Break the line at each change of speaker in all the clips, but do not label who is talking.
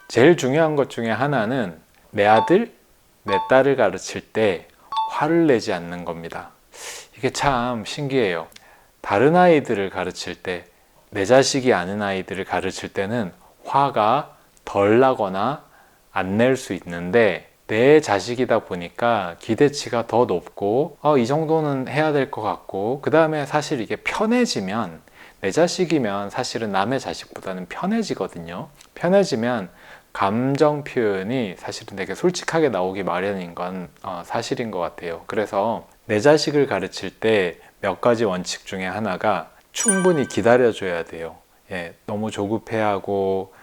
제일 중요한 것 중에 하나는 내 아들, 내 딸을 가르칠 때 화를 내지 않는 겁니다. 이게 참 신기해요. 다른 아이들을 가르칠 때, 내 자식이 아닌 아이들을 가르칠 때는 화가 덜 나거나 안 낼 수 있는데, 내 자식이다 보니까 기대치가 더 높고 이 정도는 해야 될 것 같고, 그 다음에 사실 이게 편해지면, 내 자식이면 사실은 남의 자식보다는 편해지거든요. 편해지면 감정 표현이 사실은 되게 솔직하게 나오기 마련인 건 사실인 것 같아요. 그래서 내 자식을 가르칠 때 몇 가지 원칙 중에 하나가 충분히 기다려줘야 돼요. 너무 조급해하고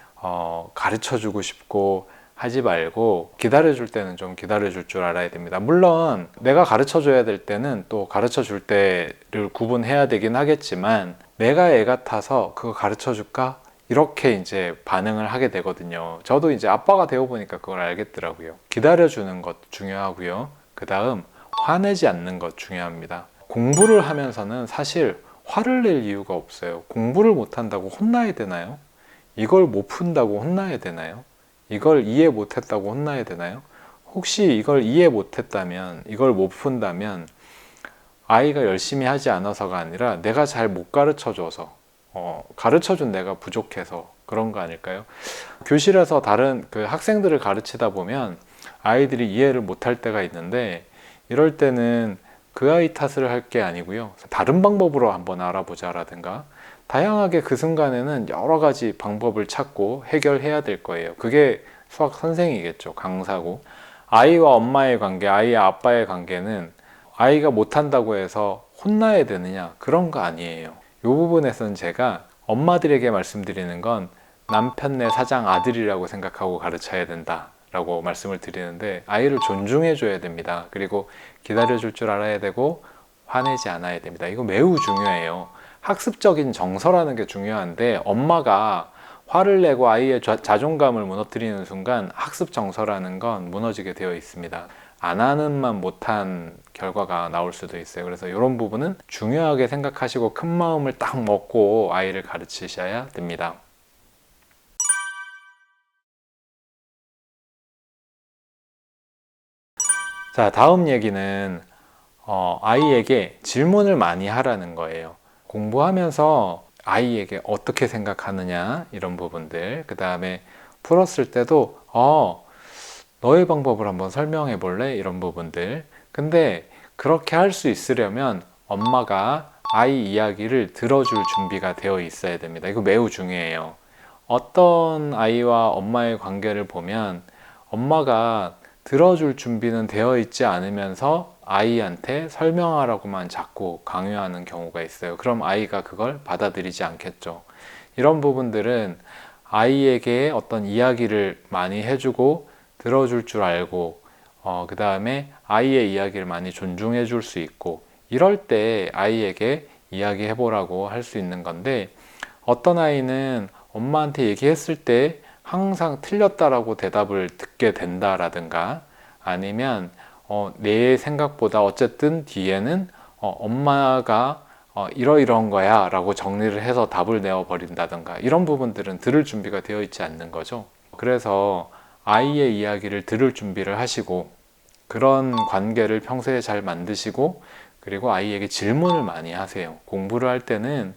가르쳐주고 싶고 하지 말고, 기다려줄 때는 좀 기다려줄 줄 알아야 됩니다. 물론 내가 가르쳐줘야 될 때는 또 가르쳐줄 때를 구분해야 되긴 하겠지만, 내가 애 같아서 그거 가르쳐줄까? 이렇게 이제 반응을 하게 되거든요. 저도 이제 아빠가 되어 보니까 그걸 알겠더라고요. 기다려주는 것 중요하고요. 그 다음, 화내지 않는 것 중요합니다. 공부를 하면서는 사실 화를 낼 이유가 없어요. 공부를 못한다고 혼나야 되나요? 이걸 못 푼다고 혼나야 되나요? 이걸 이해 못했다고 혼나야 되나요? 혹시 이걸 이해 못했다면, 이걸 못 푼다면 아이가 열심히 하지 않아서가 아니라 내가 잘 못 가르쳐줘서, 가르쳐준 내가 부족해서 그런 거 아닐까요? 교실에서 다른 그 학생들을 가르치다 보면 아이들이 이해를 못할 때가 있는데, 이럴 때는 그 아이 탓을 할 게 아니고요. 다른 방법으로 한번 알아보자라든가, 다양하게 그 순간에는 여러 가지 방법을 찾고 해결해야 될 거예요. 그게 수학 선생이겠죠. 강사고. 아이와 엄마의 관계, 아이와 아빠의 관계는 아이가 못한다고 해서 혼나야 되느냐? 그런 거 아니에요. 이 부분에서는 제가 엄마들에게 말씀드리는 건 남편네 사장 아들이라고 생각하고 가르쳐야 된다 라고 말씀을 드리는데, 아이를 존중해 줘야 됩니다. 그리고 기다려 줄 줄 알아야 되고 화내지 않아야 됩니다. 이거 매우 중요해요. 학습적인 정서라는 게 중요한데, 엄마가 화를 내고 아이의 자존감을 무너뜨리는 순간 학습 정서라는 건 무너지게 되어 있습니다. 안 하는만 못한 결과가 나올 수도 있어요. 그래서 이런 부분은 중요하게 생각하시고 큰 마음을 딱 먹고 아이를 가르치셔야 됩니다. 자, 다음 얘기는 아이에게 질문을 많이 하라는 거예요. 공부하면서 아이에게 어떻게 생각하느냐, 이런 부분들. 그 다음에 풀었을 때도 너의 방법을 한번 설명해 볼래? 이런 부분들. 근데 그렇게 할 수 있으려면 엄마가 아이 이야기를 들어줄 준비가 되어 있어야 됩니다. 이거 매우 중요해요. 어떤 아이와 엄마의 관계를 보면 엄마가 들어줄 준비는 되어 있지 않으면서 아이한테 설명하라고만 자꾸 강요하는 경우가 있어요. 그럼 아이가 그걸 받아들이지 않겠죠. 이런 부분들은 아이에게 어떤 이야기를 많이 해주고 들어줄 줄 알고, 그 다음에 아이의 이야기를 많이 존중해 줄 수 있고, 이럴 때 아이에게 이야기해 보라고 할 수 있는 건데, 어떤 아이는 엄마한테 얘기했을 때 항상 틀렸다라고 대답을 듣게 된다라든가, 아니면 내 생각보다 어쨌든 뒤에는 엄마가 이러이러한 거야 라고 정리를 해서 답을 내어 버린다든가, 이런 부분들은 들을 준비가 되어 있지 않는 거죠. 그래서 아이의 이야기를 들을 준비를 하시고, 그런 관계를 평소에 잘 만드시고, 그리고 아이에게 질문을 많이 하세요. 공부를 할 때는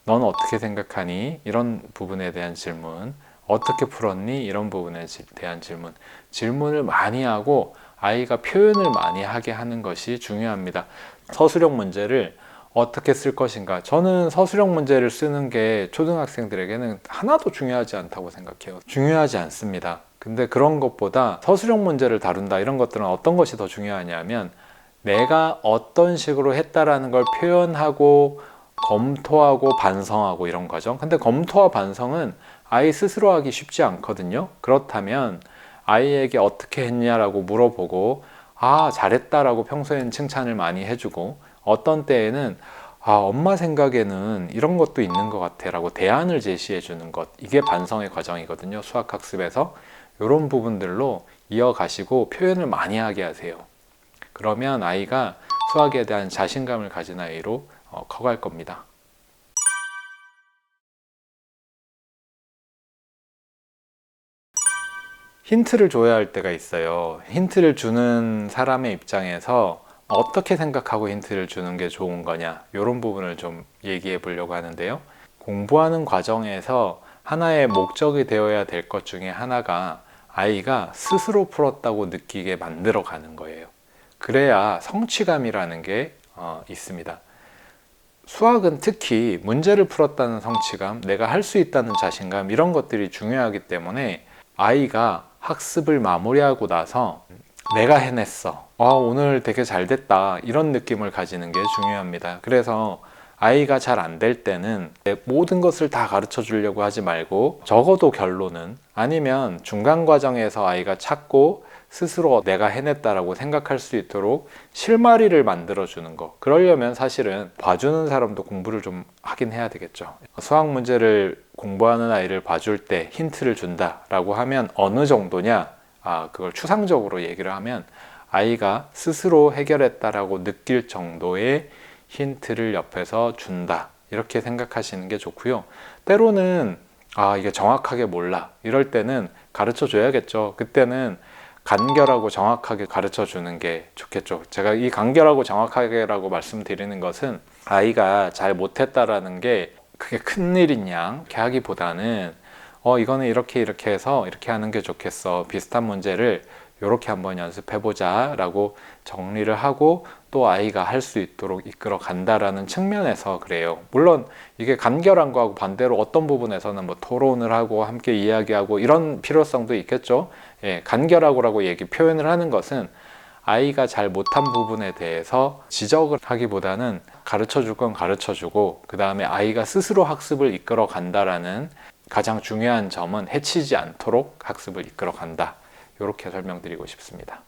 넌 어떻게 생각하니? 이런 부분에 대한 질문. 어떻게 풀었니? 이런 부분에 대한 질문. 질문을 많이 하고 아이가 표현을 많이 하게 하는 것이 중요합니다. 서술형 문제를 어떻게 쓸 것인가. 저는 서술형 문제를 쓰는 게 초등학생들에게는 하나도 중요하지 않다고 생각해요. 중요하지 않습니다. 근데 그런 것보다 서술형 문제를 다룬다, 이런 것들은 어떤 것이 더 중요하냐면, 내가 어떤 식으로 했다라는 걸 표현하고 검토하고 반성하고 이런 거죠. 근데 검토와 반성은 아이 스스로 하기 쉽지 않거든요. 그렇다면 아이에게 어떻게 했냐라고 물어보고, 잘했다라고 평소에는 칭찬을 많이 해주고, 어떤 때에는 엄마 생각에는 이런 것도 있는 것 같아 라고 대안을 제시해 주는 것, 이게 반성의 과정이거든요. 수학학습에서 이런 부분들로 이어가시고 표현을 많이 하게 하세요. 그러면 아이가 수학에 대한 자신감을 가진 아이로 커갈 겁니다. 힌트를 줘야 할 때가 있어요. 힌트를 주는 사람의 입장에서 어떻게 생각하고 힌트를 주는 게 좋은 거냐, 이런 부분을 좀 얘기해 보려고 하는데요. 공부하는 과정에서 하나의 목적이 되어야 될 것 중에 하나가 아이가 스스로 풀었다고 느끼게 만들어 가는 거예요. 그래야 성취감이라는 게 있습니다. 수학은 특히 문제를 풀었다는 성취감, 내가 할 수 있다는 자신감, 이런 것들이 중요하기 때문에 아이가 학습을 마무리하고 나서 내가 해냈어, 오늘 되게 잘 됐다, 이런 느낌을 가지는 게 중요합니다. 그래서 아이가 잘 안 될 때는 모든 것을 다 가르쳐 주려고 하지 말고, 적어도 결론은, 아니면 중간 과정에서 아이가 찾고 스스로 내가 해냈다라고 생각할 수 있도록 실마리를 만들어 주는 거. 그러려면 사실은 봐주는 사람도 공부를 좀 하긴 해야 되겠죠. 수학 문제를 공부하는 아이를 봐줄 때 힌트를 준다라고 하면 어느 정도냐, 그걸 추상적으로 얘기를 하면 아이가 스스로 해결했다라고 느낄 정도의 힌트를 옆에서 준다, 이렇게 생각하시는 게 좋고요. 때로는 이게 정확하게 몰라, 이럴 때는 가르쳐 줘야겠죠. 그때는 간결하고 정확하게 가르쳐 주는 게 좋겠죠. 제가 이 간결하고 정확하게라고 말씀드리는 것은 아이가 잘 못했다라는 게 그게 큰일인 양 이렇게 하기보다는 이거는 이렇게 해서 이렇게 하는 게 좋겠어, 비슷한 문제를 이렇게 한번 연습해 보자 라고 정리를 하고 또 아이가 할 수 있도록 이끌어 간다라는 측면에서 그래요. 물론 이게 간결한 거하고 반대로 어떤 부분에서는 뭐 토론을 하고 함께 이야기하고 이런 필요성도 있겠죠. 간결하고라고 표현을 하는 것은 아이가 잘 못한 부분에 대해서 지적을 하기보다는 가르쳐 줄 건 가르쳐 주고, 그 다음에 아이가 스스로 학습을 이끌어 간다라는 가장 중요한 점은 해치지 않도록 학습을 이끌어 간다, 이렇게 설명드리고 싶습니다.